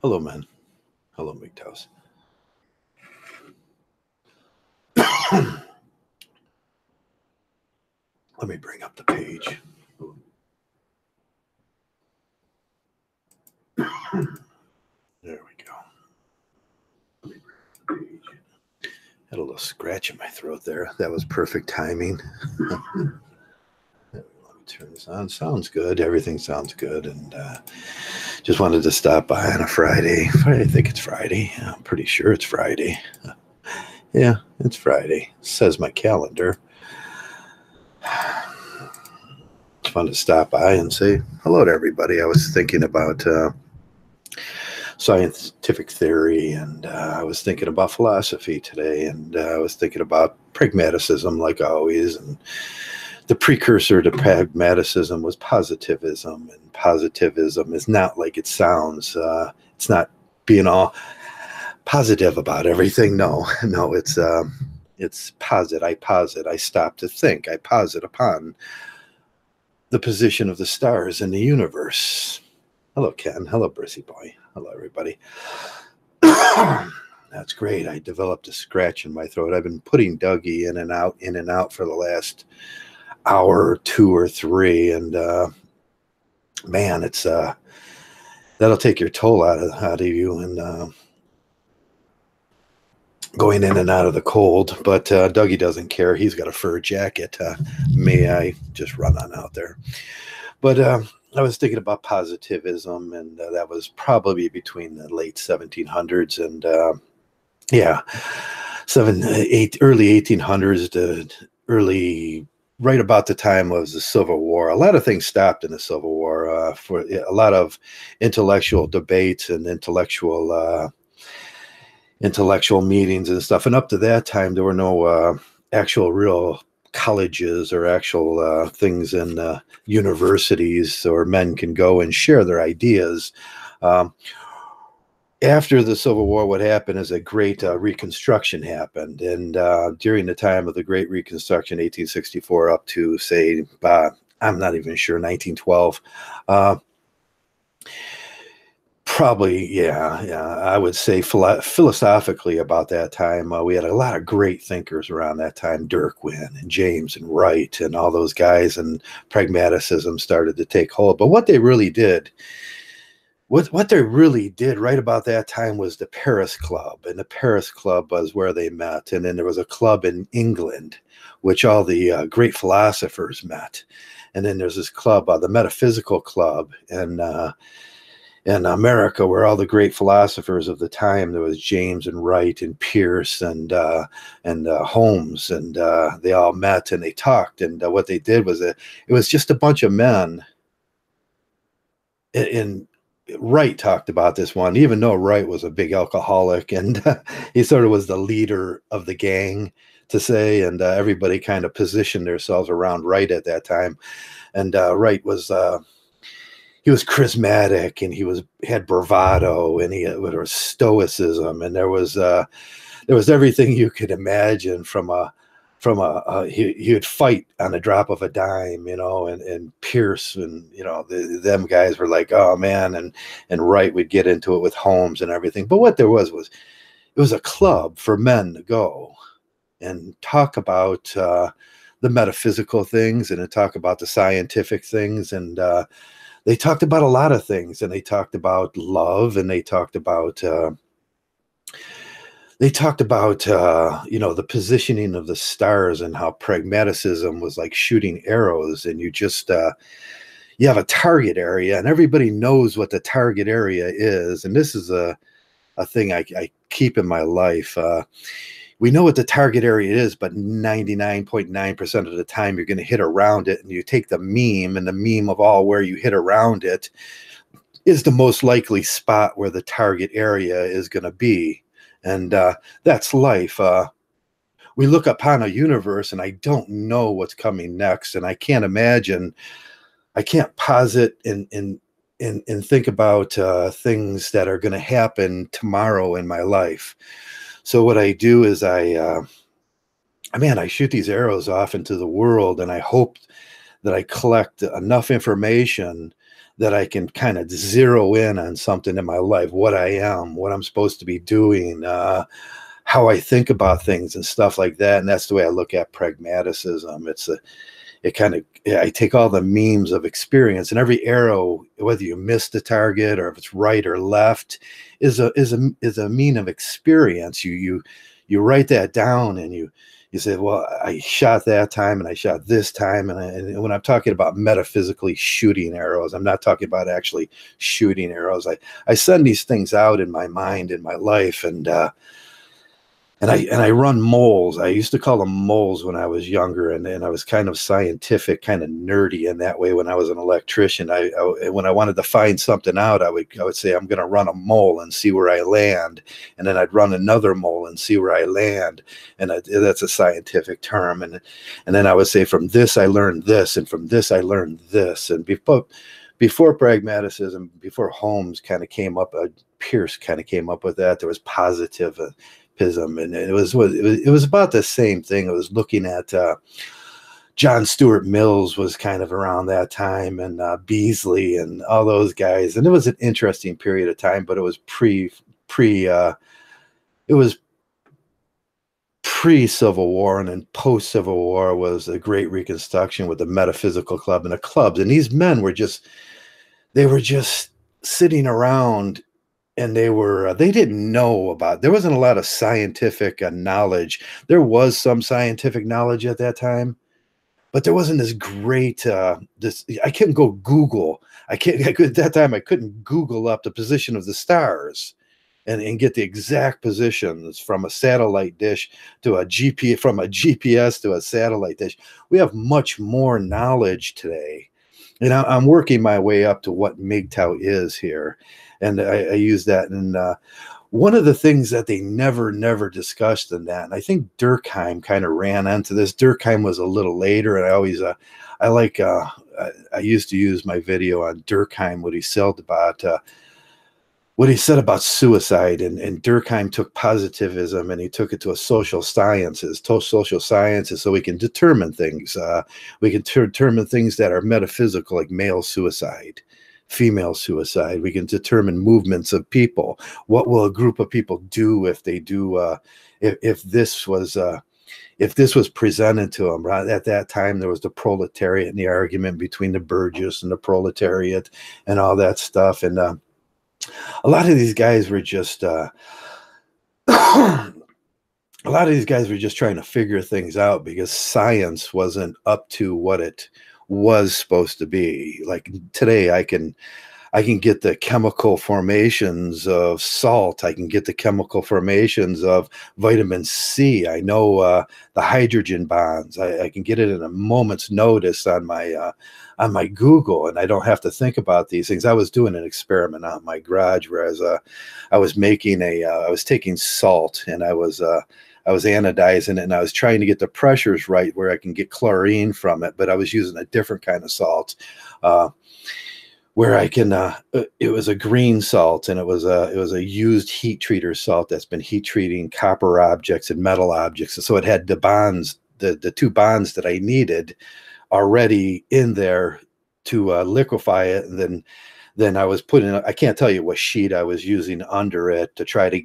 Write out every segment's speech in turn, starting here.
Hello, man. Hello, Mgtows. Let me bring up the page. There we go. Let me bring up the page. Had a little scratch in my throat there. That was perfect timing. Let me turn this on. Sounds good. Everything sounds good. And just wanted to stop by on a Friday. I think it's Friday. I'm pretty sure it's Friday. Yeah, it's Friday. It says my calendar. Just wanted to stop by and say hello to everybody. I was thinking about scientific theory, and I was thinking about philosophy today, and I was thinking about pragmatism, like always, and the precursor to pragmatism was positivism, and positivism is not like it sounds. It's not being all positive about everything. No, it's posit. I posit. I stop to think. I posit upon the position of the stars in the universe. Hello, Ken. Hello, Brissy Boy. Hello, everybody. That's great. I developed a scratch in my throat. I've been putting Dougie in and out for the last hour, 2 or 3, and man, it's that'll take your toll out of you, and going in and out of the cold. But Dougie doesn't care. He's got a fur jacket. Me, I just run on out there. But I was thinking about positivism, and that was probably between the late 1700s and early 1800s to right about the time of the Civil War. A lot of things stopped in the Civil War for a lot of intellectual debates and intellectual meetings and stuff. And up to that time, there were no actual real colleges or actual things in universities, or men can go and share their ideas. After the Civil War, what happened is a great Reconstruction happened. And during the time of the Great Reconstruction, 1864 up to, say, I'm not even sure, 1912, probably, I would say philosophically about that time, we had a lot of great thinkers around that time, Durkheim and James and Wright and all those guys, and pragmatism started to take hold. But what they really did right about that time was the Paris Club, and the Paris Club was where they met. And then there was a club in England, which all the great philosophers met. And then there's this club, the Metaphysical Club, and in America, where all the great philosophers of the time, there was James and Wright and Pierce and Holmes, and they all met and they talked. And what they did was it was just a bunch of men. And Wright talked about this one, even though Wright was a big alcoholic, and he sort of was the leader of the gang, to say, and everybody kind of positioned themselves around Wright at that time. And Wright was he was charismatic, and he had bravado, and there was stoicism, and there was everything you could imagine he would fight on the drop of a dime, and Pierce, and them guys were like, oh man, and Wright would get into it with Holmes and everything. But what there was it was a club for men to go and talk about the metaphysical things, and to talk about the scientific things, and they talked about a lot of things, and they talked about love, and they talked about the positioning of the stars, and how pragmatism was like shooting arrows, and you just you have a target area, and everybody knows what the target area is. And this is a thing I keep in my life. We know what the target area is, but 99.9% of the time you're going to hit around it, and you take the mean, and the mean of all where you hit around it is the most likely spot where the target area is going to be. And that's life. We look upon a universe, and I don't know what's coming next, and I can't imagine. I can't posit and think about things that are going to happen tomorrow in my life. So what I do is I shoot these arrows off into the world, and I hope that I collect enough information that I can kind of zero in on something in my life, what I am, what I'm supposed to be doing, how I think about things and stuff like that. And that's the way I look at pragmaticism. It kind of, I take all the memes of experience, and every arrow, whether you miss the target or if it's right or left, is a mean of experience. You write that down, and you say, well, I shot that time and I shot this time. And when I'm talking about metaphysically shooting arrows, I'm not talking about actually shooting arrows. I send these things out in my mind, in my life, and I run moles. I used to call them moles when I was younger, and I was kind of scientific, kind of nerdy in that way. When I was an electrician, when I wanted to find something out, I would say, I'm going to run a mole and see where I land, and then I'd run another mole and see where I land, and that's a scientific term. And then I would say, from this I learned this, and from this I learned this. And before pragmatism, before Holmes kind of came up, Pierce kind of came up with that. There was positivism, and it was about the same thing. It was looking at John Stuart Mills was kind of around that time, and Beasley and all those guys. And it was an interesting period of time, but it was pre-Civil War, and then post-Civil War was the Great Reconstruction with the Metaphysical Club and the clubs. And these men were just sitting around, and they didn't know about, there wasn't a lot of scientific knowledge. There was some scientific knowledge at that time, but there wasn't this great, I couldn't go Google. At that time, I couldn't Google up the position of the stars and get the exact positions from a satellite dish to a GPS, from a GPS to a satellite dish. We have much more knowledge today. And I'm working my way up to what Mgtow is here. And I use that. And one of the things that they never discussed in that, and I think Durkheim kind of ran into this. Durkheim was a little later, and I used to use my video on Durkheim, what he said about suicide. And Durkheim took positivism and he took it to social sciences, so we can determine things. We can determine things that are metaphysical, like male suicide, female suicide. We can determine movements of people. What will a group of people do if they do, if this was presented to them? Right at that time, there was the proletariat and the argument between the burgess and the proletariat and all that stuff. And a lot of these guys were just trying to figure things out because science wasn't up to what it was supposed to be. Like today, I can get the chemical formations of salt. I can get the chemical formations of vitamin C. I know the hydrogen bonds. I can get it in a moment's notice on my Google, and I don't have to think about these things. I was doing an experiment out in my garage where I was taking salt, and I was anodizing it, and I was trying to get the pressures right where I can get chlorine from it, but I was using a different kind of salt. Where I can, it was a green salt, and it was a used heat treater salt that's been heat treating copper objects and metal objects. And so it had the bonds, the two bonds that I needed already in there to liquefy it. And then I was putting, I can't tell you what sheet I was using under it to try to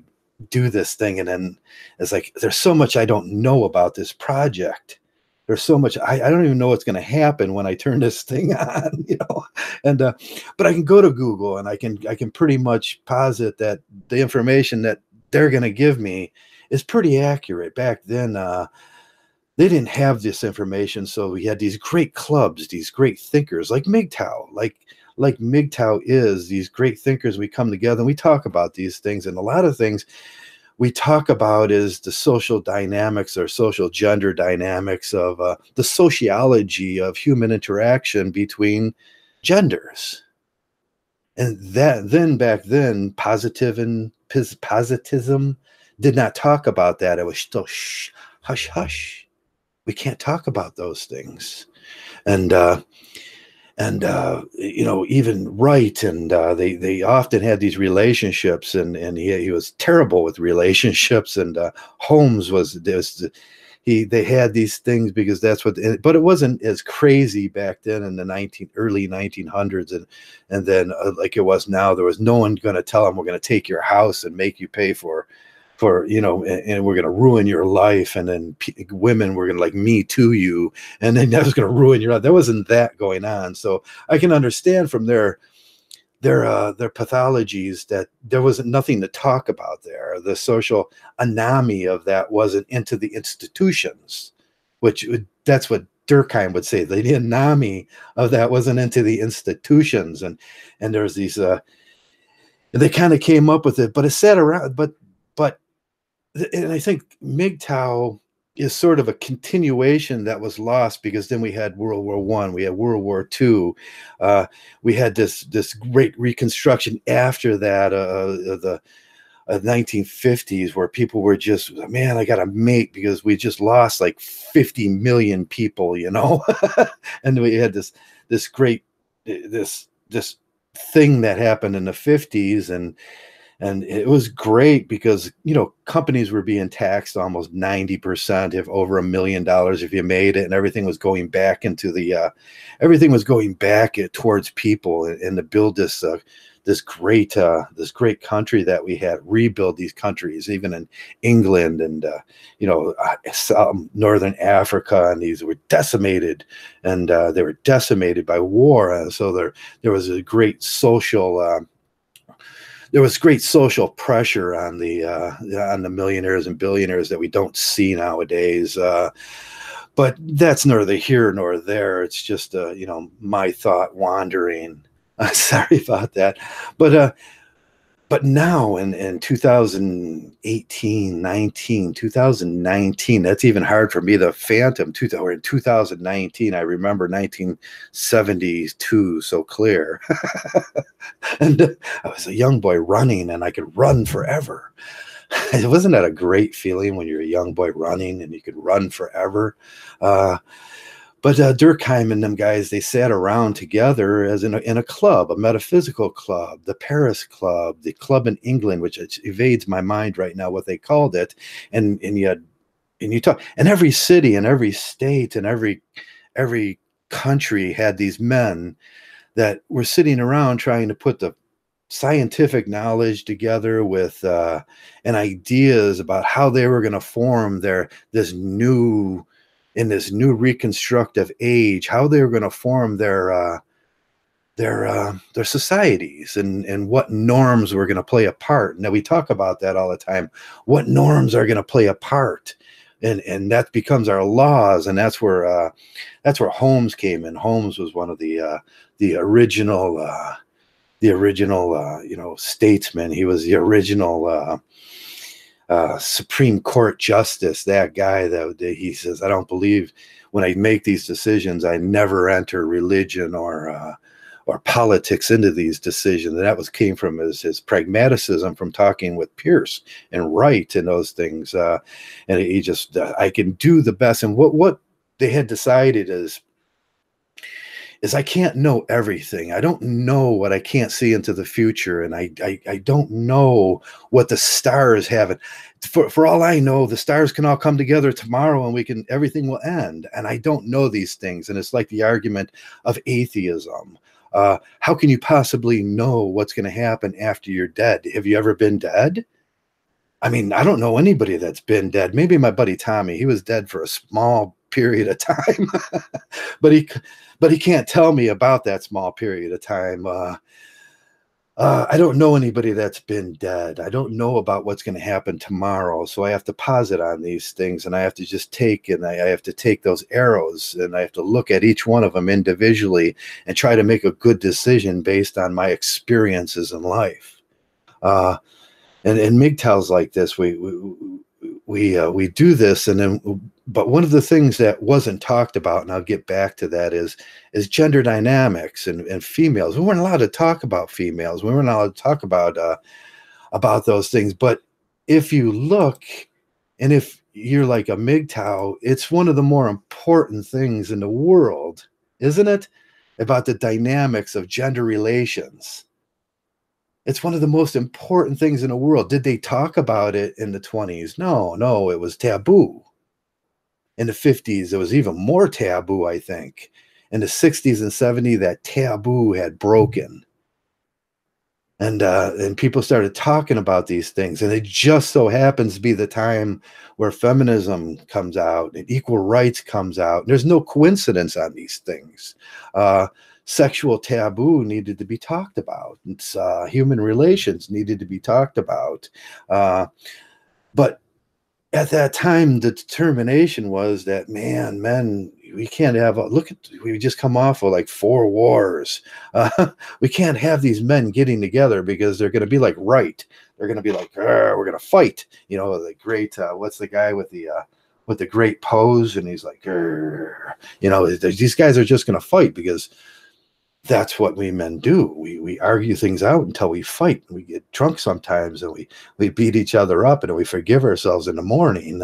do this thing. And then it's like, there's so much I don't know about this project. There's so much I don't even know what's going to happen when I turn this thing on, and but I can go to Google, and I can pretty much posit that the information that they're going to give me is pretty accurate. Back then, they didn't have this information, so we had these great clubs, these great thinkers like Mgtow, like Mgtow is these great thinkers. We come together and we talk about these things, and a lot of things we talk about is the social dynamics or social gender dynamics of the sociology of human interaction between genders. And that then back then, positivism did not talk about that. It was still hush, hush. We can't talk about those things. And even Wright, and they often had these relationships, and he was terrible with relationships. And Holmes they had these things because that's what, but it wasn't as crazy back then in the early 1900s, and then like it was now. There was no one going to tell them, we're going to take your house and make you pay for and we're going to ruin your life, and then women were going to like me too you, and then that was going to ruin your life. There wasn't that going on. So I can understand from their pathologies that there wasn't nothing to talk about there. The social anomie of that wasn't into the institutions, that's what Durkheim would say. The anomie of that wasn't into the institutions, and there's these they kind of came up with it, but it sat around, but and I think Mgtow is sort of a continuation that was lost, because then we had World War One, we had World War Two, we had this great reconstruction after that, the 1950s, where people were just, man, I got to mate because we just lost like 50 million people, and we had this great this thing that happened in the 50s, and it was great because, companies were being taxed almost 90%, if over $1 million if you made it, and everything was going back into everything was going back towards people, and to build this great country that we had, rebuild these countries, even in England and Northern Africa, and these were decimated, and they were decimated by war, and so there was a great social. There was great social pressure on the millionaires and billionaires that we don't see nowadays. But that's neither here nor there. It's just my thought wandering. Sorry about that. But now in 2018, 2019, that's even hard for me to fathom. We're in 2019. I remember 1972 so clear. And I was a young boy running, and I could run forever. Wasn't that a great feeling when you're a young boy running and you could run forever? But Durkheim and them guys, they sat around together as in a club, a metaphysical club, the Paris Club, the club in England, which evades my mind right now what they called it. And you talk, and every city and every state and every country had these men that were sitting around trying to put the scientific knowledge together with and ideas about how they were going to form this new reconstructive age, how they were going to form their societies, and what norms were going to play a part. Now we talk about that all the time. What norms are going to play a part, and that becomes our laws, and that's where Holmes came in. Holmes was one of the original statesmen. He was the original Supreme Court justice, that guy that he says, I don't believe, when I make these decisions, I never enter religion or politics into these decisions. And that came from his pragmatism from talking with Pierce and Wright and those things. And he just, I can do the best. And what they had decided is I can't know everything. I don't know what I can't see into the future. And I don't know what the stars have. For all I know, the stars can all come together tomorrow and everything will end. And I don't know these things. And it's like the argument of atheism. How can you possibly know what's going to happen after you're dead? Have you ever been dead? I mean, I don't know anybody that's been dead. Maybe my buddy Tommy, he was dead for a small period of time, but he can't tell me about that small period of time. I don't know anybody that's been dead. I don't know about what's going to happen tomorrow. So I have to posit on these things, and I have to just I have to take those arrows, and I have to look at each one of them individually and try to make a good decision based on my experiences in life. And Mgtow's like this. We do this, and then, but one of the things that wasn't talked about, and I'll get back to that, is gender dynamics and females. We weren't allowed to talk about females. We weren't allowed to talk about those things. But if you look, and if you're like a Mgtow, it's one of the more important things in the world, isn't it? About the dynamics of gender relations. It's one of the most important things in the world. Did they talk about it in the 20s? No, it was taboo. In the 50s, it was even more taboo, I think. In the 60s and 70s, that taboo had broken. And people started talking about these things, and it just so happens to be the time where feminism comes out and equal rights comes out. There's no coincidence on these things. uh, Sexual taboo needed to be talked about. It's human relations needed to be talked about. Uh, but at that time, the determination was that, man, men, we can't have a look at, we just come off of like 4 wars. We can't have these men getting together because they're going to be like, right, they're going to be like, we're going to fight, the great what's the guy with the great pose, and he's like, these guys are just going to fight because that's what we men do. We argue things out until we fight. We get drunk sometimes, and we beat each other up, and we forgive ourselves in the morning.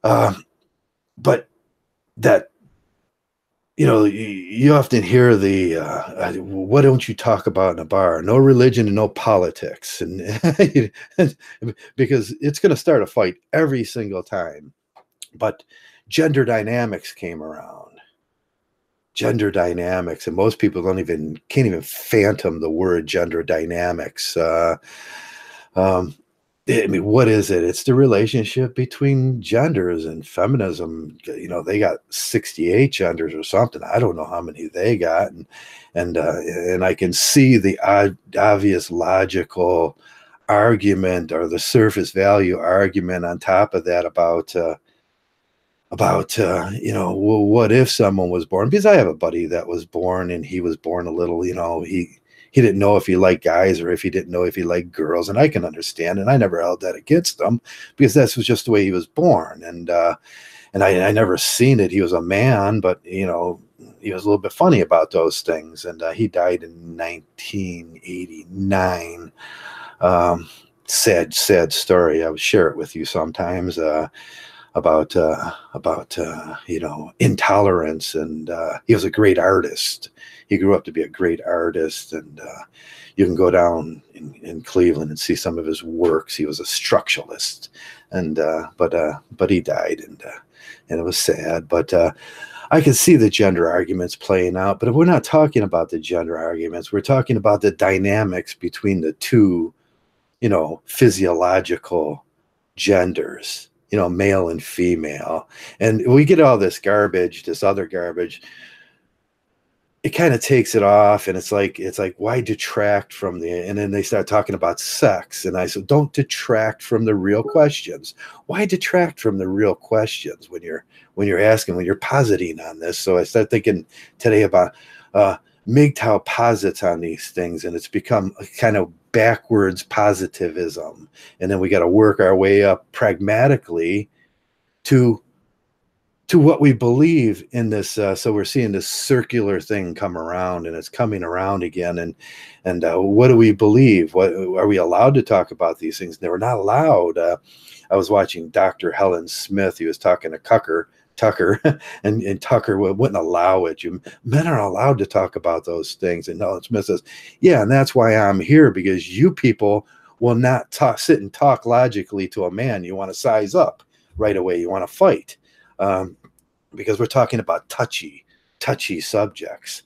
Um, but that, you often hear the what don't you talk about in a bar? No religion and no politics, and because it's going to start a fight every single time. But gender dynamics came around. Gender dynamics, and most people can't even phantom the word gender dynamics. Um, I mean, what is it? It's the relationship between genders, and feminism. They got 68 genders or something. I don't know how many they got, and I can see the obvious logical argument, or the surface value argument on top of that, about well, what if someone was born, because I have a buddy that was born, and he was born a little, he didn't know if he liked guys or if he didn't know if he liked girls, and I can understand, and I never held that against him, because that's was just the way he was born. And I never seen it. He was a man, but he was a little bit funny about those things, and he died in 1989. Sad story. I would share it with you sometimes. About intolerance, and he was a great artist. He grew up to be a great artist, and you can go down in Cleveland and see some of his works. He was a structuralist, and but he died, and it was sad. But I can see the gender arguments playing out. But if we're not talking about the gender arguments, we're talking about the dynamics between the two, physiological genders, male and female. And we get all this garbage, this other garbage. It kind of takes it off, and it's like, why detract from and then they start talking about sex. And I said, don't detract from the real questions. Why detract from the real questions when you're asking, when you're positing on this? So I started thinking today about Mgtow posits on these things, and it's become a kind of backwards positivism, and then we got to work our way up pragmatically to what we believe in this. So we're seeing this circular thing come around, and it's coming around again. And what do we believe? What are we allowed to talk about these things? They were not allowed. I was watching Dr. Helen Smith. He was talking to Tucker, and Tucker wouldn't allow it. Men are allowed to talk about those things. And Helen Smith says, yeah, and that's why I'm here, because you people will not sit and talk logically to a man. You want to size up right away. You want to fight. Because we're talking about touchy subjects.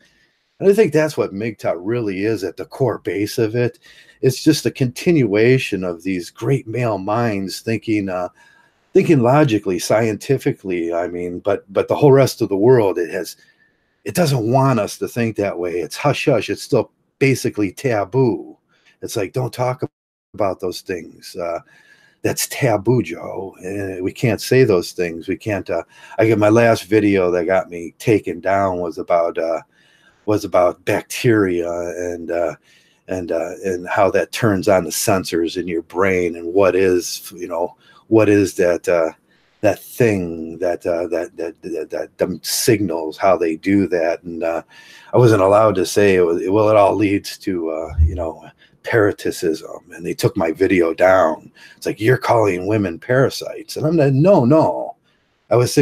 And I think that's what Mgtow really is at the core base of it. It's just a continuation of these great male minds thinking logically, scientifically. I mean, but the whole rest of the world, it doesn't want us to think that way. It's hush hush. It's still basically taboo. It's like, don't talk about those things. That's taboo, Joe. And we can't say those things. We can't. I get my last video that got me taken down was about bacteria, and how that turns on the sensors in your brain, and what is that thing that them signals, how they do that. And I wasn't allowed to say it all leads to parasitism, and they took my video down. It's like, you're calling women parasites, and I'm like, no. I was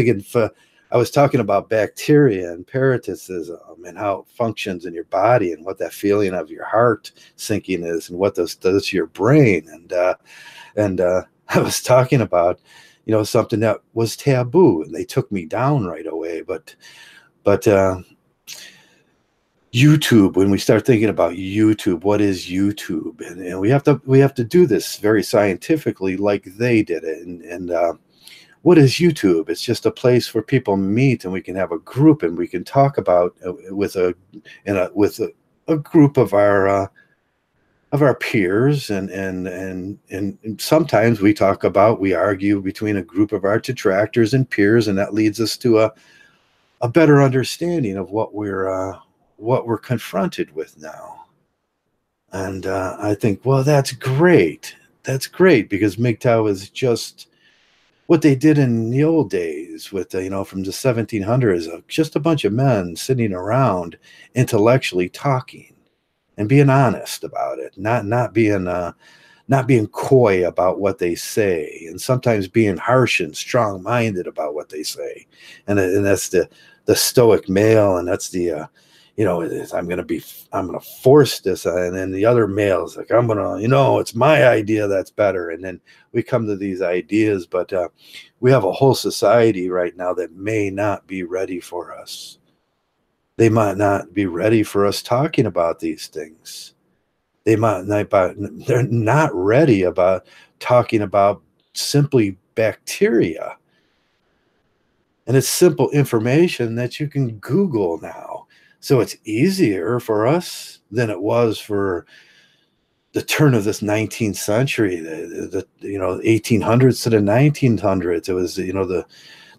talking about bacteria and parasitism, and how it functions in your body, and what that feeling of your heart sinking is, and what those does to your brain. And I was talking about, something that was taboo, and they took me down right away. But YouTube, when we start thinking about YouTube, what is YouTube? And we have to do this very scientifically, like they did it. And what is YouTube? It's just a place where people meet, and we can have a group, and we can talk about with a group of our peers, and sometimes we argue between a group of our detractors and peers, and that leads us to a better understanding of what we're confronted with now. And I think, well, that's great. That's great, because Mgtow is just what they did in the old days with from the 1700s, just a bunch of men sitting around intellectually talking and being honest about it, not being coy about what they say, and sometimes being harsh and strong-minded about what they say. And that's the stoic male, and that's the I'm gonna force this, and then the other male is like, I'm gonna, it's my idea that's better. And then we come to these ideas, but we have a whole society right now that may not be ready for us. They might not be ready for us talking about these things. They're not ready about talking about simply bacteria. And it's simple information that you can Google now. So it's easier for us than it was for the turn of this 19th century, the 1800s to the 1900s. It was,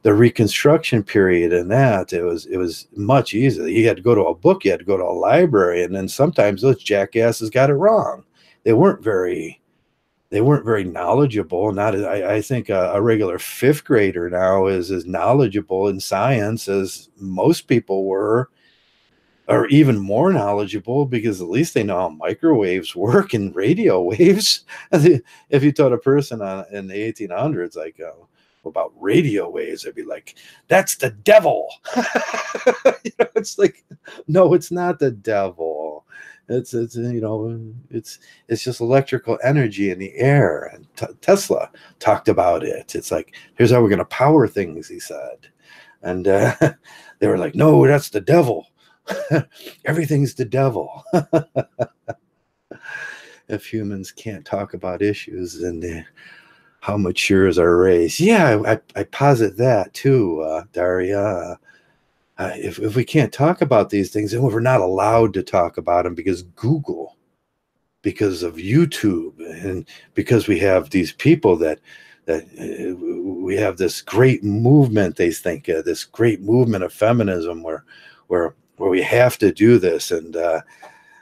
the Reconstruction period, and that it was much easier. You had to go to a book, you had to go to a library, and then sometimes those jackasses got it wrong. They weren't very knowledgeable. I think a regular fifth grader now is as knowledgeable in science as most people were, or even more knowledgeable, because at least they know how microwaves work and radio waves. If you told a person in the 1800s, like, about radio waves, they'd be like, that's the devil. It's like, no, it's not the devil. It's just electrical energy in the air. And Tesla talked about it. It's like, here's how we're going to power things, he said. And they were like, no, that's the devil. Everything's the devil. If humans can't talk about issues, then how mature is our race? Yeah, I posit that too, Daria. If we can't talk about these things, and we're not allowed to talk about them because Google, because of YouTube, and because we have these people that we have this great movement. They think this great movement of feminism, where we have to do this, but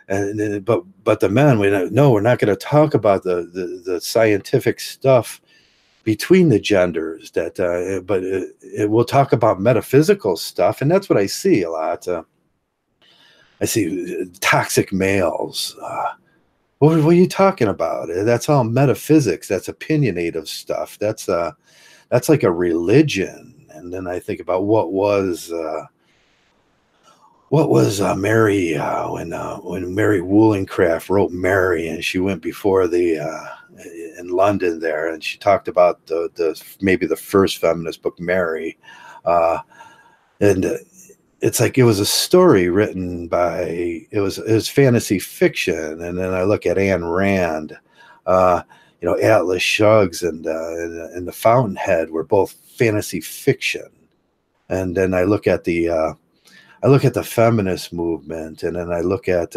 the men, we're not going to talk about the scientific stuff between the genders, but we'll talk about metaphysical stuff. And that's what I see a lot. I see toxic males. What are you talking about? That's all metaphysics. That's opinionative stuff. That's like a religion. And then I think about what was Mary, when Mary Wollstonecraft wrote Mary, and she went before in London there, and she talked about maybe the first feminist book, Mary, and it's like it was a story written by, it was fantasy fiction. And then I look at Ayn Rand, Atlas Shrugged, and the Fountainhead were both fantasy fiction. And then I look at the feminist movement, and then I look at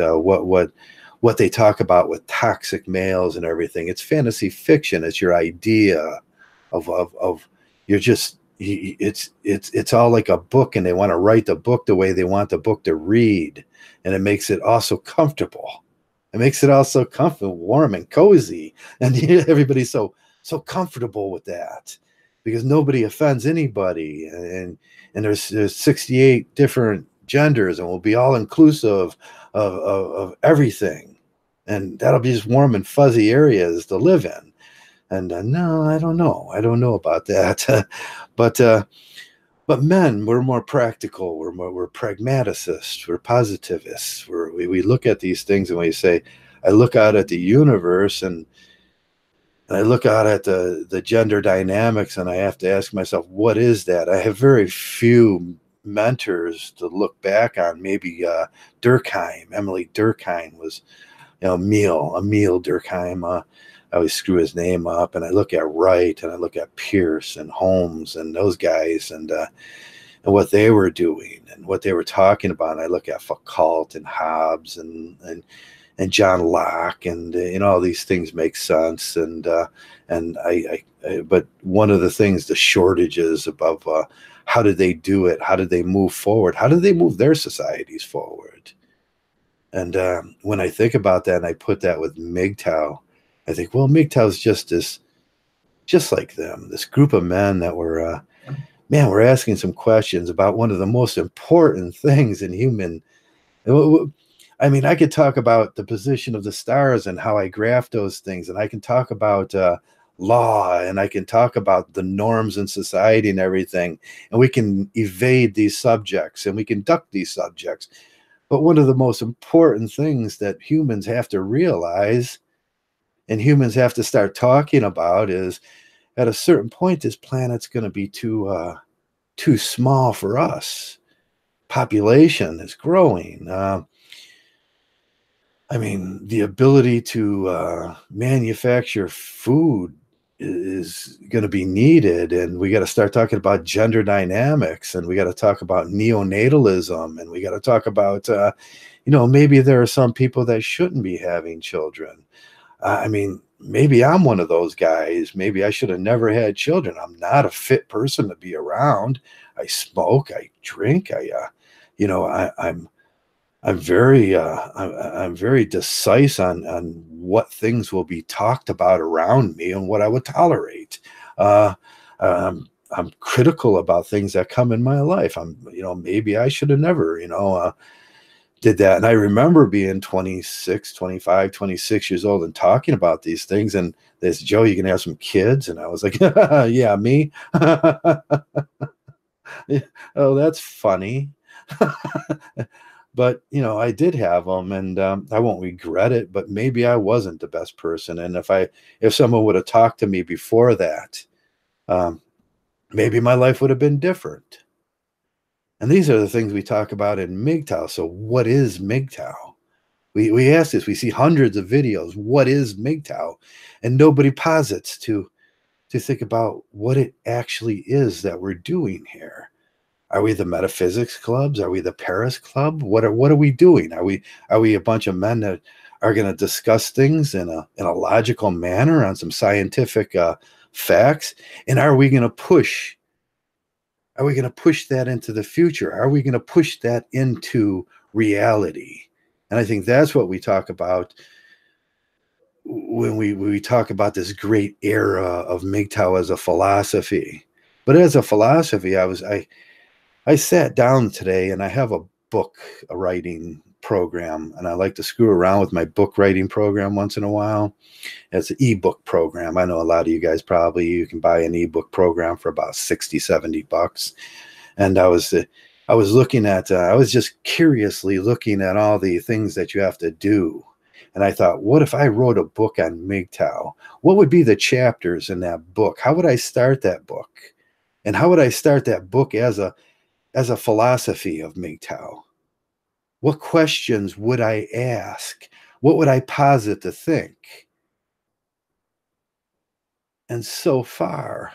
what they talk about with toxic males and everything. It's fantasy fiction. It's your idea of you're just, it's all like a book, and they want to write the book the way they want the book to read, and it makes it also comfortable. It makes it also comfortable, warm and cozy, and everybody's so comfortable with that because nobody offends anybody, and there's 68 different genders, and we'll be all inclusive of everything, and that'll be just warm and fuzzy areas to live in. And no, I don't know about that. But men, we're more practical. We're pragmaticists. We're positivists. We look at these things and we say, I look out at the universe, and And I look out at the gender dynamics, and I have to ask myself, what is that? I have very few mentors to look back on. Maybe Durkheim, Emily Durkheim was, Emil Durkheim. I always screw his name up. And I look at Wright, and I look at Pierce and Holmes and those guys, and what they were doing and what they were talking about. And I look at Foucault and Hobbes and John Locke, and all these things make sense. But one of the things, the shortages above, how did they do it? How did they move forward? How did they move their societies forward? And when I think about that, and I put that with Mgtow, I think, well, Mgtow's just like them, this group of men that were, man, we're asking some questions about one of the most important things in human. I mean, I could talk about the position of the stars and how I graph those things, and I can talk about law, and I can talk about the norms in society and everything, and we can evade these subjects and we can duck these subjects. But one of the most important things that humans have to realize and humans have to start talking about is, at a certain point, this planet's going to be too small for us. Population is growing. I mean, the ability to manufacture food is going to be needed, and we got to start talking about gender dynamics, and we got to talk about neonatalism, and we got to talk about, maybe there are some people that shouldn't be having children. I mean, maybe I'm one of those guys. Maybe I should have never had children. I'm not a fit person to be around. I smoke, I drink, I'm very decisive on what things will be talked about around me and what I would tolerate. I'm critical about things that come in my life. Maybe I should have never, did that. And I remember being 26, 25, 26 years old and talking about these things. And this, Joe, you can have some kids. And I was like, yeah, me. Oh, that's funny. But I did have them, and I won't regret it. But maybe I wasn't the best person, and if someone would have talked to me before that, um, maybe my life would have been different. And these are the things we talk about in Mgtow. So, what is Mgtow? We ask this. We see hundreds of videos. What is Mgtow? And nobody posits to think about what it actually is that we're doing here. Are we the metaphysics clubs? Are we the Paris club? What are we doing? Are we a bunch of men that are going to discuss things in a logical manner on some scientific facts? And are we going to push that into the future? Are we going to push that into reality? And I think that's what we talk about when we talk about this great era of Mgtow as a philosophy. But as a philosophy, I sat down today, and I have a book, a writing program, and I like to screw around with my book writing program once in a while. It's an ebook program. I know a lot of you guys you can buy an ebook program for about 60, 70 bucks. And I was looking at, I was just curiously looking at all the things that you have to do. And I thought, what if I wrote a book on Mgtow? What would be the chapters in that book? How would I start that book? And how would I start that book as a philosophy of Mgtow? What questions would I ask? What would I posit to think? And so far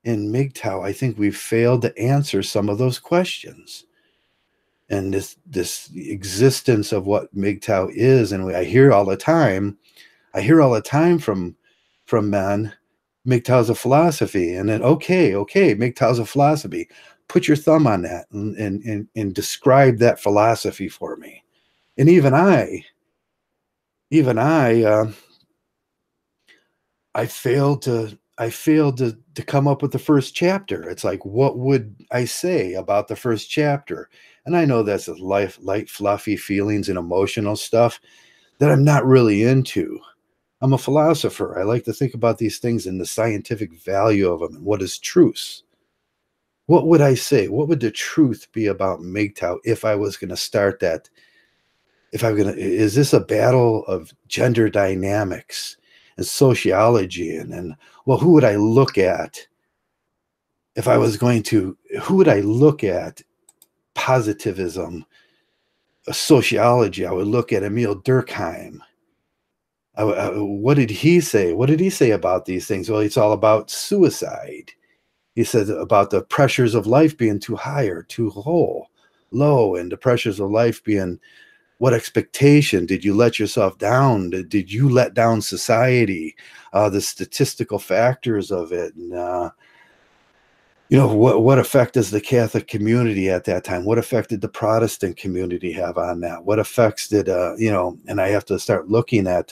in Mgtow, I think we've failed to answer some of those questions. And this existence of what Mgtow is, and I hear all the time from men, Mgtow's a philosophy. And then, okay, Mgtow's a philosophy. Put your thumb on that and describe that philosophy for me. And even I failed to come up with the first chapter. It's like, what would I say about the first chapter? And I know that's light, fluffy feelings and emotional stuff that I'm not really into. I'm a philosopher. I like to think about these things and the scientific value of them and what is truth. What would I say? What would the truth be about Mgtow if I was going to start that? Is this a battle of gender dynamics? and sociology, and well, who would I look at if I was going to? Who would I look at? Positivism, sociology. I would look at Emil Durkheim. What did he say? What did he say about these things? Well, it's all about suicide. He said about the pressures of life being too high or too low, and the pressures of life being, what expectation did you let yourself down? Did you let down society? The statistical factors of it, and what effect does the Catholic community at that time? What effect did the Protestant community have on that? What effects did And I have to start looking at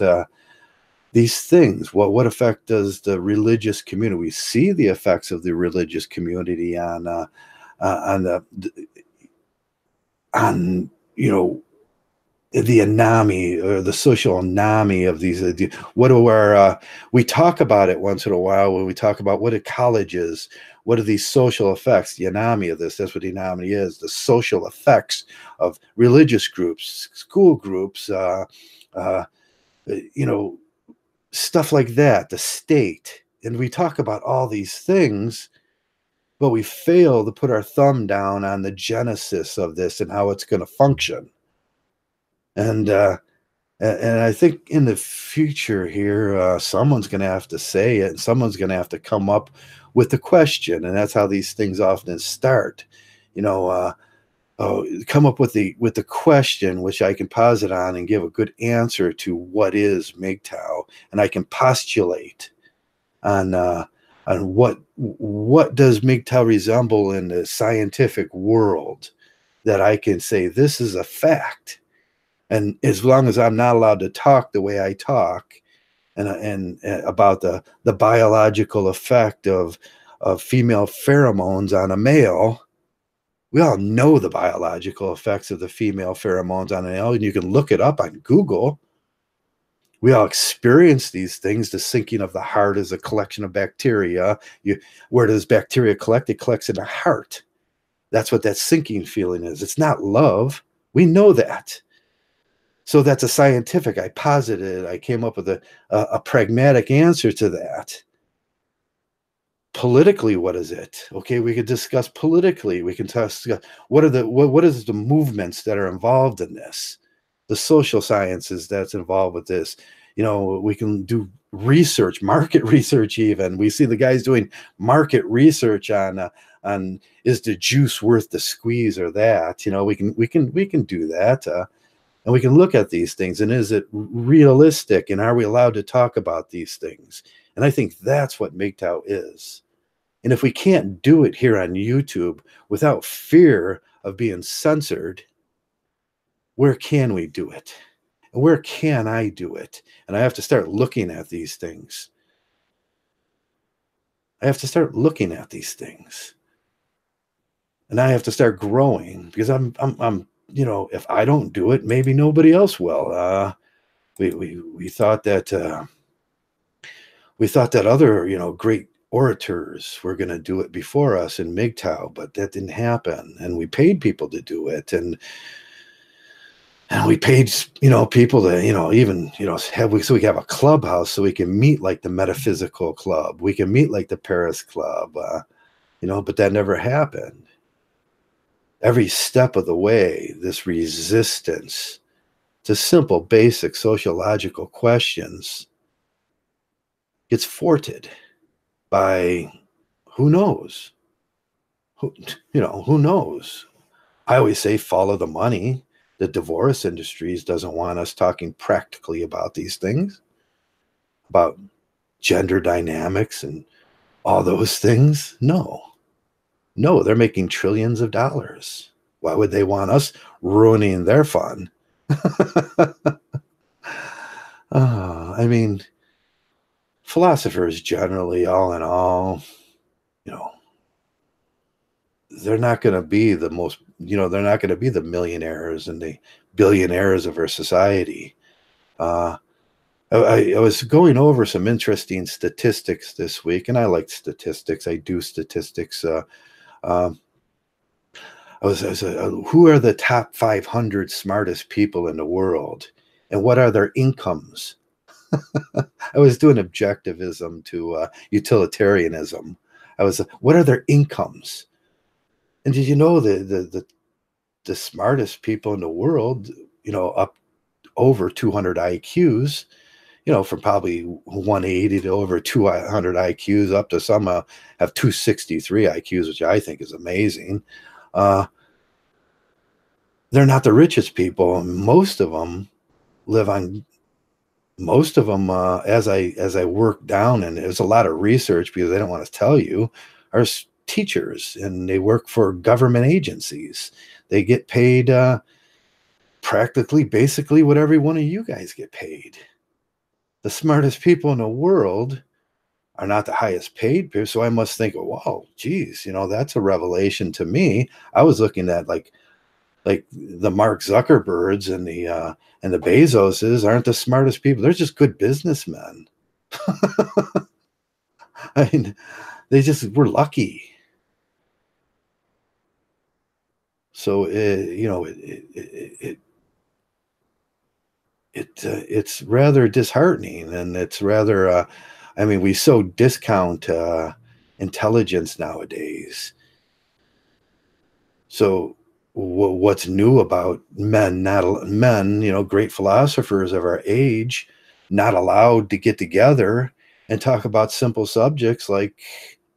these things. What effect does the religious community? We see the effects of the religious community on the anami, or the social anami of these. What do our We talk about it once in a while when we talk about what are colleges, what are these social effects, the anami of this. That's what the anami is, the social effects of religious groups, school groups, stuff like that, the state. And we talk about all these things, but we fail to put our thumb down on the genesis of this and how it's going to function. And I think in the future here, someone's going to have to say it, and someone's going to have to come up with the question, and that's how these things often start. Come up with the question, which I can posit on and give a good answer to what is Mgtow, and I can postulate on what does Mgtow resemble in the scientific world, that I can say this is a fact. And as long as I'm not allowed to talk the way I talk, and about the biological effect of female pheromones on a male, we all know the biological effects of the female pheromones on a male, and you can look it up on Google. We all experience these things. The sinking of the heart is a collection of bacteria. Where does bacteria collect? It collects in the heart. That's what that sinking feeling is. It's not love. We know that. So that's a scientific. I posited. I came up with a pragmatic answer to that. Politically, what is it? Okay, we could discuss politically. We can discuss what is the movements that are involved in this, the social sciences that's involved with this. We can do research, market research. Even we see the guys doing market research on is the juice worth the squeeze or that. We can do that. And we can look at these things, and is it realistic, and are we allowed to talk about these things? And I think that's what Mgtow is. And if we can't do it here on YouTube without fear of being censored, where can we do it? And where can I do it? And I have to start looking at these things. I have to start looking at these things. And I have to start growing, because I'm if I don't do it, maybe nobody else will. We thought that other great orators were going to do it before us in Mgtow, but that didn't happen. And we paid people to do it, and we paid people to even so we have a clubhouse, so we can meet like the Metaphysical Club, we can meet like the Paris Club, but that never happened. Every step of the way, this resistance to simple, basic sociological questions gets thwarted by who knows? Who knows? I always say follow the money. The divorce industries doesn't want us talking practically about these things, about gender dynamics and all those things. No, they're making trillions of dollars. Why would they want us ruining their fun? I mean, philosophers generally, all in all, they're not going to be the most, they're not going to be the millionaires and the billionaires of our society. I was going over some interesting statistics this week, and I like statistics. I do statistics. Who are the top 500 smartest people in the world, and what are their incomes? I was doing objectivism to utilitarianism. I was, what are their incomes? And did you know the smartest people in the world, up over 200 IQs, from probably 180 to over 200 IQs, up to some have 263 IQs, which I think is amazing. Uh, they're not the richest people. Most of them live on most of them, as I work down, and there's a lot of research because they don't want to tell you, are teachers, and they work for government agencies. They get paid practically, basically, what every one of you guys get paid. The smartest people in the world are not the highest paid people. So I must think, wow, geez, that's a revelation to me. I was looking at like the Mark Zuckerbergs and the Bezoses aren't the smartest people. They're just good businessmen. I mean, they just were lucky. So it's rather disheartening, and it's rather I mean, we so discount intelligence nowadays. So what's new about men, not men, great philosophers of our age, not allowed to get together and talk about simple subjects like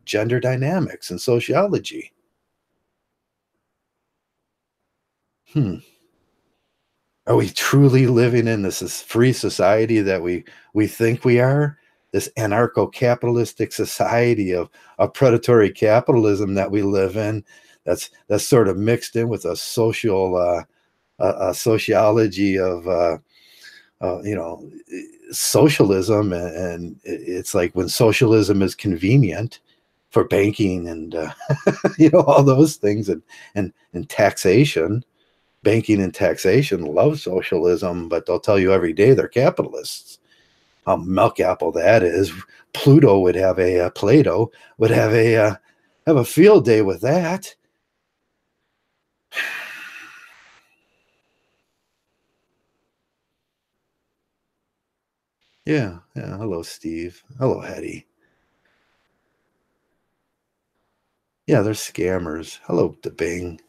gender dynamics and sociology? Hmm. Are we truly living in this free society that we think we are? This anarcho-capitalistic society of predatory capitalism that we live in, that's sort of mixed in with a social a sociology of socialism, and it's like when socialism is convenient for banking and all those things, and taxation. Banking and taxation love socialism, but they'll tell you every day they're capitalists. How milk apple that is. Pluto would have Plato would have a field day with that. Yeah, yeah. Hello, Steve. Hello, Hetty. Yeah, they're scammers. Hello, the Bing.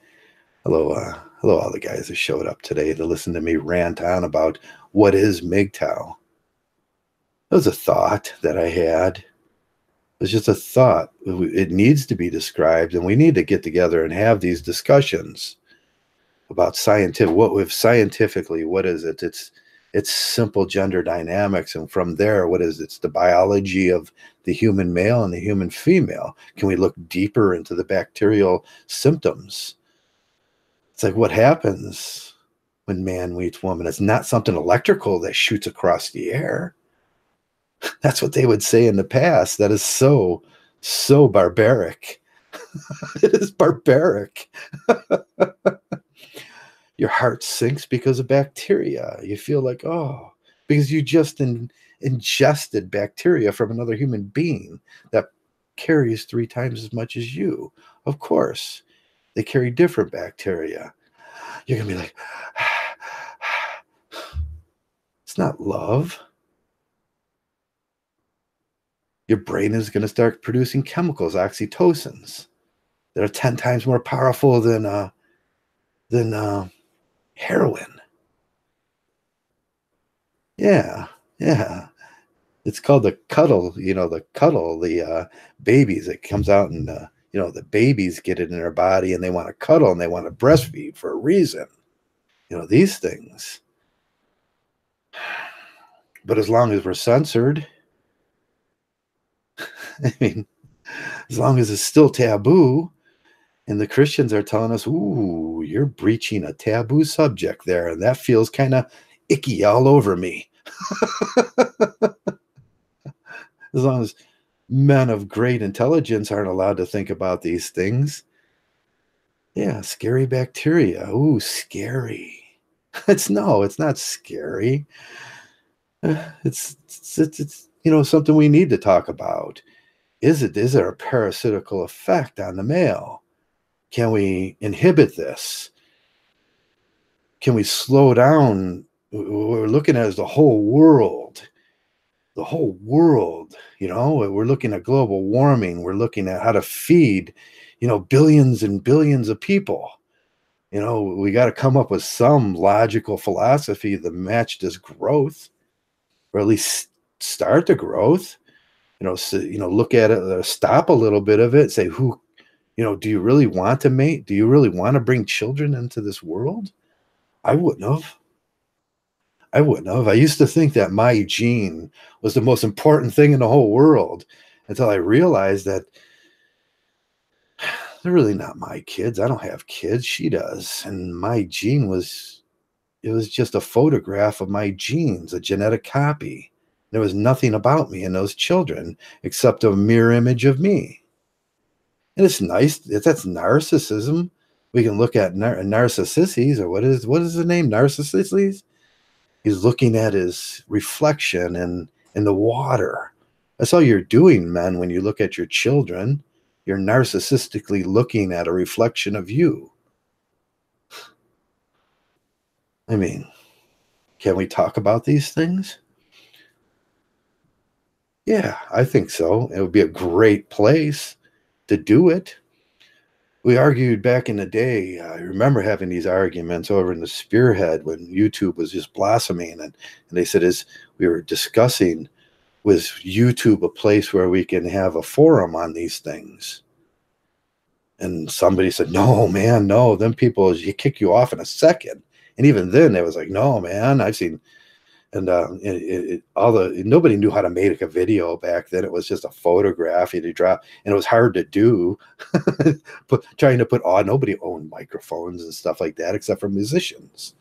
Hello, hello, all the guys who showed up today to listen to me rant on about what is Mgtow. That was a thought that I had. It's just a thought. It needs to be described, and we need to get together and have these discussions about scientific. Scientifically, what is it? It's simple gender dynamics, and from there, what is it? It's the biology of the human male and the human female. Can we look deeper into the bacterial symptoms? It's like, what happens when man meets woman? It's not something electrical that shoots across the air. That's what they would say in the past. That is so barbaric. It is barbaric. Your heart sinks because of bacteria. You feel like, oh, because you just ingested bacteria from another human being that carries 3 times as much as you. Of course, they carry different bacteria. You're going to be like, it's not love. Your brain is going to start producing chemicals, oxytocins, that are 10 times more powerful than heroin. Yeah, yeah. It's called the cuddle. The babies. It comes out, and the babies get it in their body, and they want to cuddle, and they want to breastfeed for a reason. These things. But as long as we're censored, I mean, as long as it's still taboo, and the Christians are telling us, ooh, you're breaching a taboo subject there, and that feels kind of icky all over me. As long as men of great intelligence aren't allowed to think about these things. Yeah, scary bacteria. Ooh, scary. It's not scary. It's something we need to talk about. Is there a parasitical effect on the male? Can we inhibit this? Can we slow down? What we're looking at is the whole world. the whole world. We're looking at global warming. We're looking at how to feed, billions and billions of people. We got to come up with some logical philosophy that match this growth, or at least start the growth. Look at it, stop a little bit of it, say, do you really want to mate? Do you really want to bring children into this world? I wouldn't have. I wouldn't have. I used to think that my gene was the most important thing in the whole world until I realized that they're really not my kids. I don't have kids. She does. And my gene it was just a photograph of my genes, a genetic copy. There was nothing about me in those children except a mirror image of me. And it's nice. That's narcissism. We can look at Narcissus, or what is the name? Narcissus? He's looking at his reflection in the water. That's all you're doing, men, when you look at your children. You're narcissistically looking at a reflection of you. I mean, can we talk about these things? Yeah, I think so. It would be a great place to do it. We argued back in the day. I remember having these arguments over in the Spearhead when YouTube was just blossoming. And they said, as we were discussing, was YouTube a place where we can have a forum on these things? And somebody said, no, man, no. Then people, you kick you off in a second. And even then, it was like, no, man, I've seen. And nobody knew how to make a video back then. It was just a photograph you drop, and it was hard to do. But trying to put on, nobody owned microphones and stuff like that except for musicians.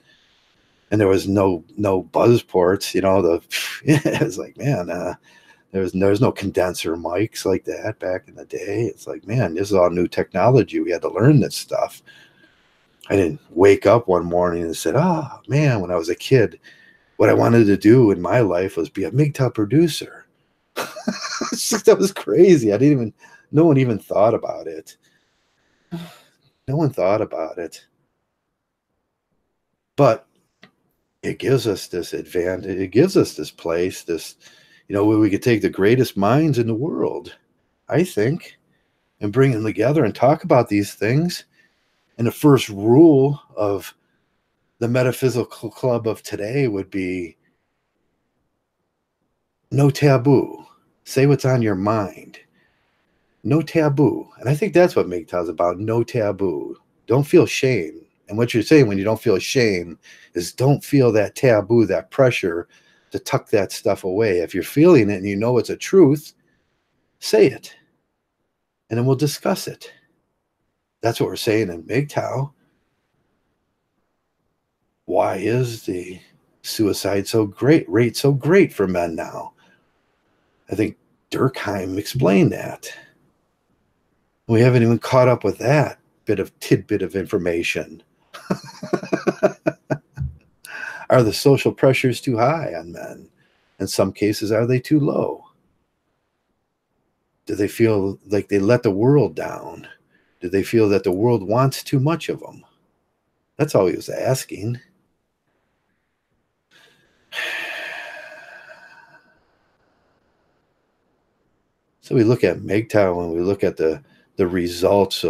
And there was no buzz ports, it was like, man, there was no condenser mics like that back in the day. It's like, man, this is all new technology. We had to learn this stuff. I didn't wake up one morning and said, oh man, when I was a kid, what I wanted to do in my life was be a Mgtow producer. That was crazy. No one even thought about it. No one thought about it. But it gives us this advantage. It gives us this place, where we could take the greatest minds in the world, I think, and bring them together and talk about these things. And the first rule of the metaphysical club of today would be no taboo. Say what's on your mind. No taboo. And I think that's what Mgtow is about. No taboo. Don't feel shame. And what you're saying when you don't feel shame is don't feel that taboo, that pressure to tuck that stuff away. If you're feeling it and you know it's a truth, say it. And then we'll discuss it. That's what we're saying in Mgtow. Why is the suicide rate so great for men now? I think Durkheim explained that. We haven't even caught up with that tidbit of information. Are the social pressures too high on men? In some cases, are they too low? Do they feel like they let the world down? Do they feel that the world wants too much of them? That's all he was asking. So we look at Mgtow and we look at the results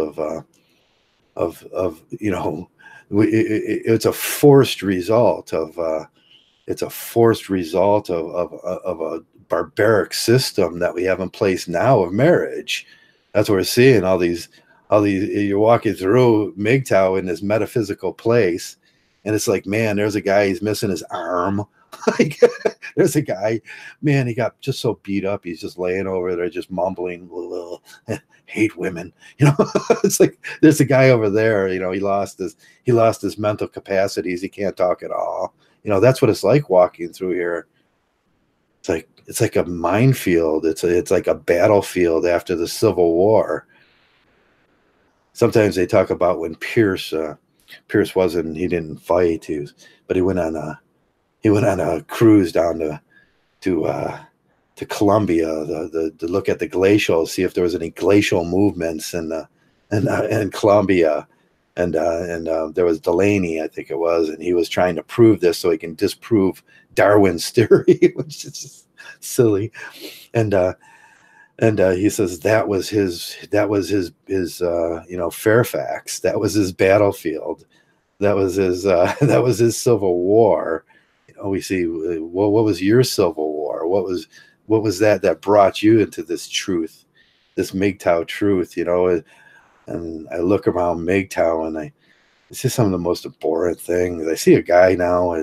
it's a forced result of a barbaric system that we have in place now of marriage. That's what we're seeing. All these you're walking through Mgtow in this metaphysical place, and it's like, man, there's a guy, he's missing his arm. Like, there's a guy, man, he got just so beat up, he's just laying over there just mumbling, hate women. It's like there's a guy over there, he lost his mental capacities, he can't talk at all. That's what it's like walking through here. It's like a minefield. It's like a battlefield after the Civil War. Sometimes they talk about when Pierce he didn't fight, but he went on a cruise down to Colombia to look at the glacials, see if there was any glacial movements in Colombia. And there was Delaney, I think it was, and he was trying to prove this so he can disprove Darwin's theory, which is just silly. And he says that was his Fairfax. That was his battlefield. That was his that was his Civil War. We see what was your Civil War? What was that brought you into this truth, this Mgtow truth? And I look around Mgtow and it's just some of the most abhorrent things. I see a guy now.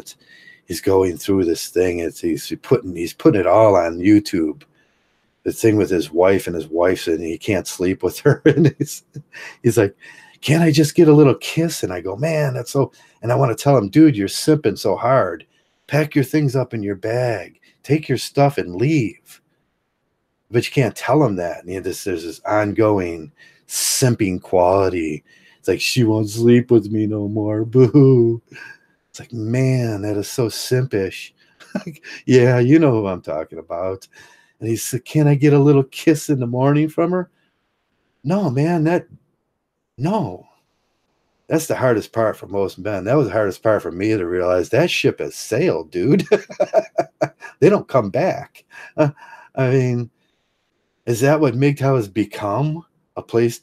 He's going through this thing. He's putting it all on YouTube. The thing with his wife, and his wife's and he can't sleep with her, and he's like, "Can't I just get a little kiss?" And I go, "Man, that's so." And I want to tell him, "Dude, you're sipping so hard. Pack your things up in your bag. Take your stuff and leave." But you can't tell him that. And there's this ongoing simping quality. It's like, she won't sleep with me no more. Boo. It's like, man, that is so simpish. Yeah, you know who I'm talking about. And he said, "Can I get a little kiss in the morning from her?" No, man, no. That's the hardest part for most men. That was the hardest part for me to realize that ship has sailed, dude. They don't come back. I mean, is that what Mgtow has become? A place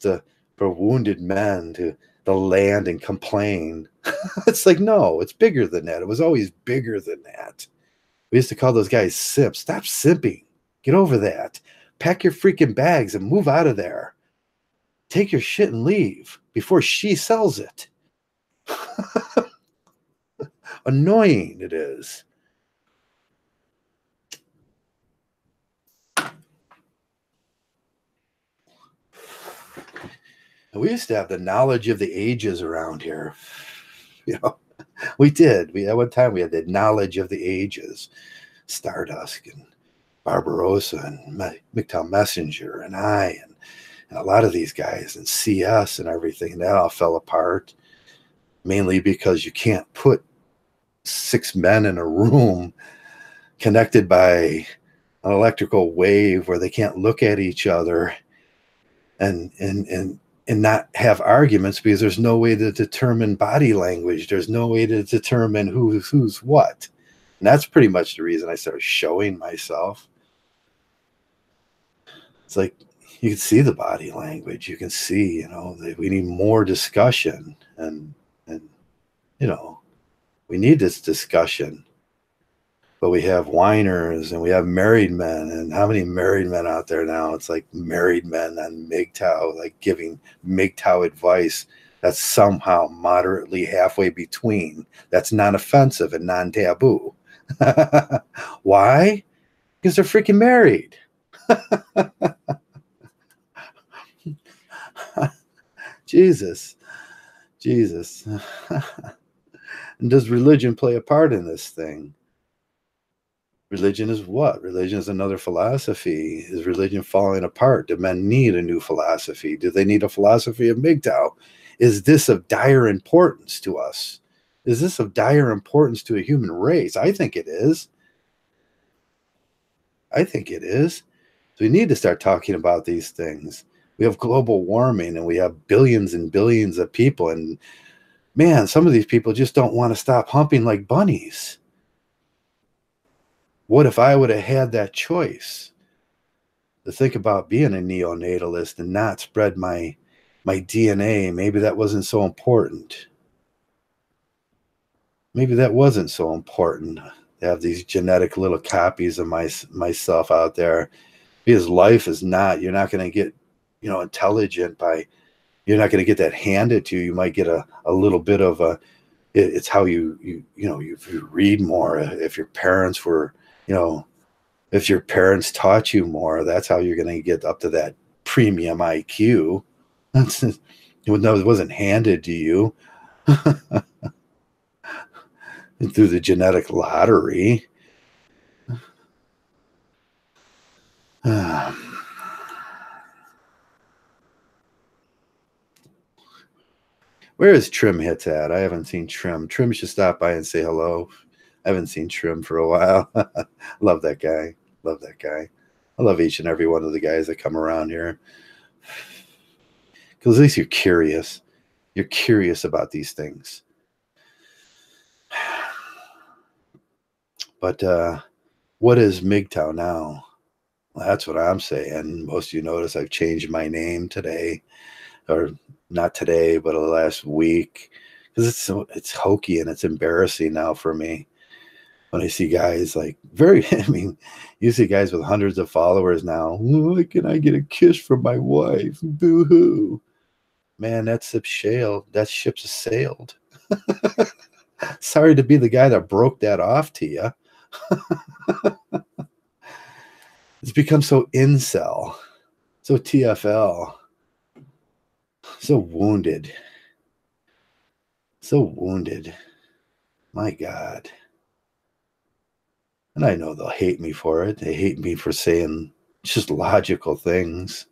for wounded men to land and complain? It's like, no, it's bigger than that. It was always bigger than that. We used to call those guys simps. Stop simping. Get over that. Pack your freaking bags and move out of there. Take your shit and leave before she sells it. Annoying it is. And we used to have the knowledge of the ages around here. We did. At one time we had the knowledge of the ages. Stardust and Barbarossa and Mgtow Messenger and and a lot of these guys and CS and everything. And that all fell apart, mainly because you can't put 6 men in a room connected by an electrical wave where they can't look at each other and not have arguments, because there's no way to determine body language. There's no way to determine who's what. And that's pretty much the reason I started showing myself. It's like, you can see the body language. You can see, that we need more discussion, and we need this discussion. But we have whiners and we have married men, and how many married men out there now? It's like married men on Mgtow, like giving Mgtow advice that's somehow moderately halfway between. That's non-offensive and non-taboo. Why? Because they're freaking married. Jesus. And does religion play a part in this thing? Religion is what? Religion is another philosophy. Is religion falling apart? Do men need a new philosophy? Do they need a philosophy of Mgtow? Is this of dire importance to us? Is this of dire importance to a human race? I think it is. So we need to start talking about these things. We have global warming, and we have billions and billions of people. And man, some of these people just don't want to stop humping like bunnies. What if I would have had that choice to think about being a neonatalist and not spread my DNA? Maybe that wasn't so important. Maybe that wasn't so important to have these genetic little copies of myself out there. Because life is not, you're not going to get, intelligent by, you're not going to get that handed to you. You might get a little bit of it's how you read more. If your parents were, if your parents taught you more, that's how you're going to get up to that premium IQ. It wasn't handed to you through the genetic lottery. Where is Trim Hits at? I haven't seen Trim. Trim should stop by and say hello. I haven't seen Trim for a while. Love that guy. I love each and every one of the guys that come around here. Because at least you're curious. You're curious about these things. But what is Mgtow now? Well, that's what I'm saying. Most of you notice I've changed my name today, or not today, but the last week, because it's hokey and it's embarrassing now for me when I see guys like I mean, you see guys with hundreds of followers now. Why can I get a kiss from my wife? Boo hoo. Man, that ship's sailed. Sorry to be the guy that broke that off to you. It's become so incel, so TFL, so wounded. So wounded. My God. And I know they'll hate me for it. They hate me for saying just logical things.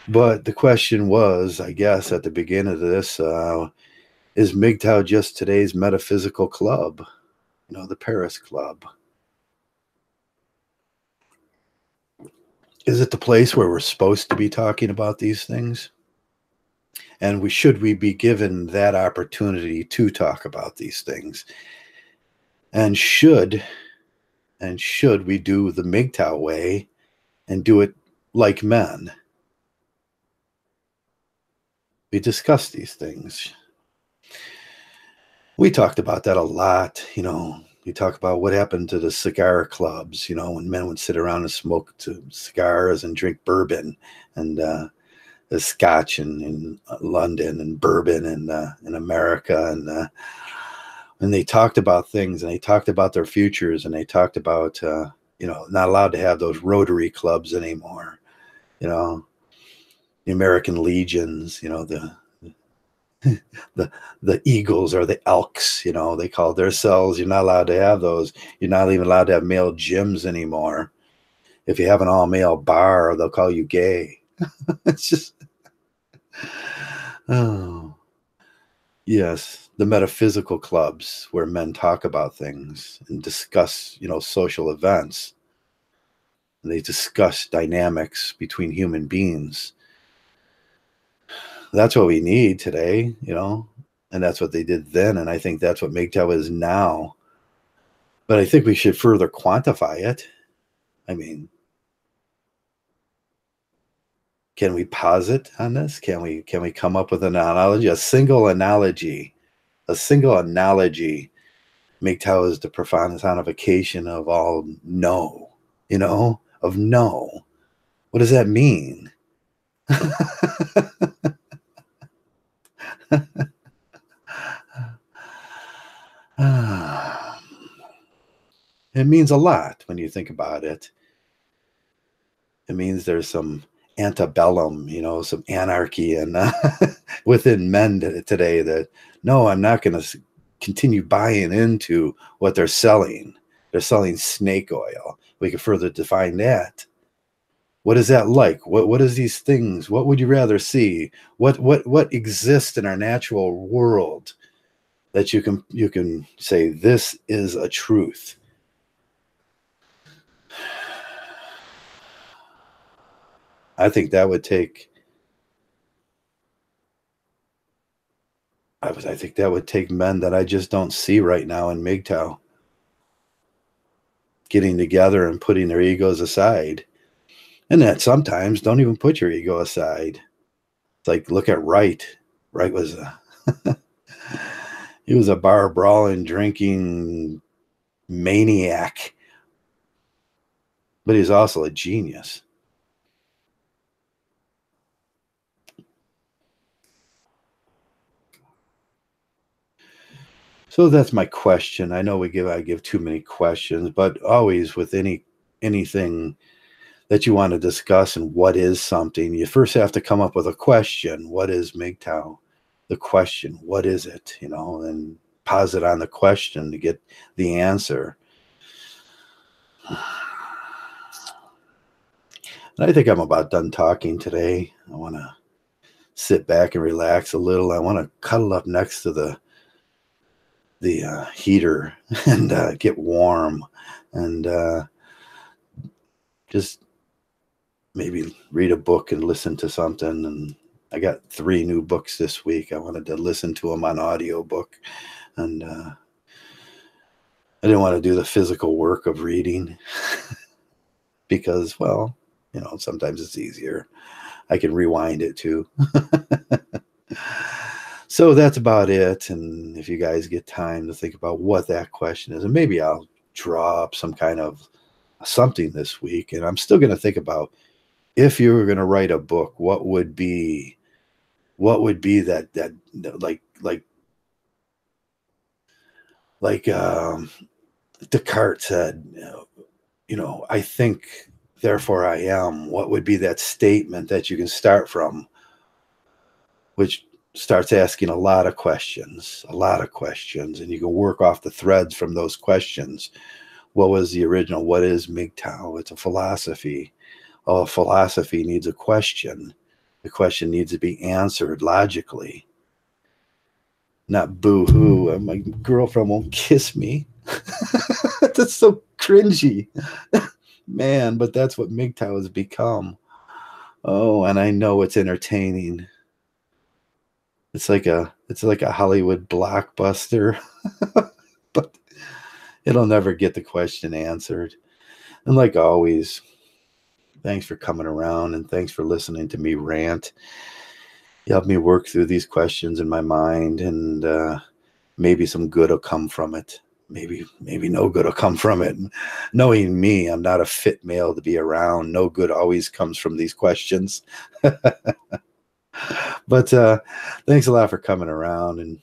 But the question was, I guess, at the beginning of this, is Mgtow just today's metaphysical club? You know, the Paris Club. Is it the place where we're supposed to be talking about these things? And should we be given that opportunity to talk about these things? And should we do the Mgtow way and do it like men? We discuss these things. We talked about that a lot. You know, we talk about what happened to the cigar clubs, you know, when men would sit around and smoke cigars and drink bourbon and the scotch in London and bourbon in America. And they talked about things and they talked about their futures and they talked about, you know, not allowed to have those Rotary clubs anymore, you know, the American Legions, you know, the Eagles or the Elks, you know, they call themselves. You're not allowed to have those. You're not even allowed to have male gyms anymore. If you have an all-male bar, they'll call you gay. It's just, oh, yes, the metaphysical clubs where men talk about things and discuss, you know, social events. And they discuss dynamics between human beings. That's what we need today, you know, and that's what they did then. And I think that's what Mgtow is now. But I think we should further quantify it. I mean, can we posit on this? Can we come up with an analogy, a single analogy? A single analogy. Mgtow is the personification of all no, you know, of no. What does that mean? It means a lot when you think about it. It means there's some antebellum, you know, some anarchy and within men today that, no, I'm not going to continue buying into what they're selling. They're selling snake oil. We can further define that. What is that like? What is these things? What would you rather see? What exists in our natural world that you can say this is a truth? I think that would take I think that would take men that I just don't see right now in Mgtow getting together and putting their egos aside. And that sometimes don't even put your ego aside. It's like, look at Wright. Wright was he was a bar brawling, drinking maniac, but he's also a genius. So that's my question. I know I give too many questions, but always with anything that you want to discuss and what is something, you first have to come up with a question. What is Mgtow? The question, what is it? You know, and posit on the question to get the answer. And I think I'm about done talking today. I want to sit back and relax a little. I want to cuddle up next to the heater and get warm and just maybe read a book and listen to something. And I got 3 new books this week. I wanted to listen to them on audiobook, and I didn't want to do the physical work of reading because, well, sometimes it's easier. I can rewind it too. So that's about it. And if you guys get time to think about what that question is, and maybe I'll draw up some kind of something this week. And I'm still going to think about, if you were going to write a book, what would be that like Descartes said, I think, therefore I am. What would be that statement that you can start from, which starts asking a lot of questions, and you can work off the threads from those questions. What was the original? What is Mgtow? It's a philosophy. Oh, a philosophy needs a question. The question needs to be answered logically, not boo-hoo. My girlfriend won't kiss me. That's so cringy. Man, but that's what Mgtow has become. Oh, and I know it's entertaining. It's like a Hollywood blockbuster, but it'll never get the question answered. And like always, thanks for coming around, and thanks for listening to me rant. You helped me work through these questions in my mind, and maybe some good will come from it. Maybe no good will come from it. Knowing me, I'm not a fit male to be around. No good always comes from these questions. But thanks a lot for coming around, and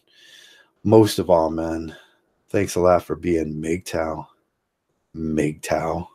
most of all, man, thanks a lot for being Mgtow. Mgtow.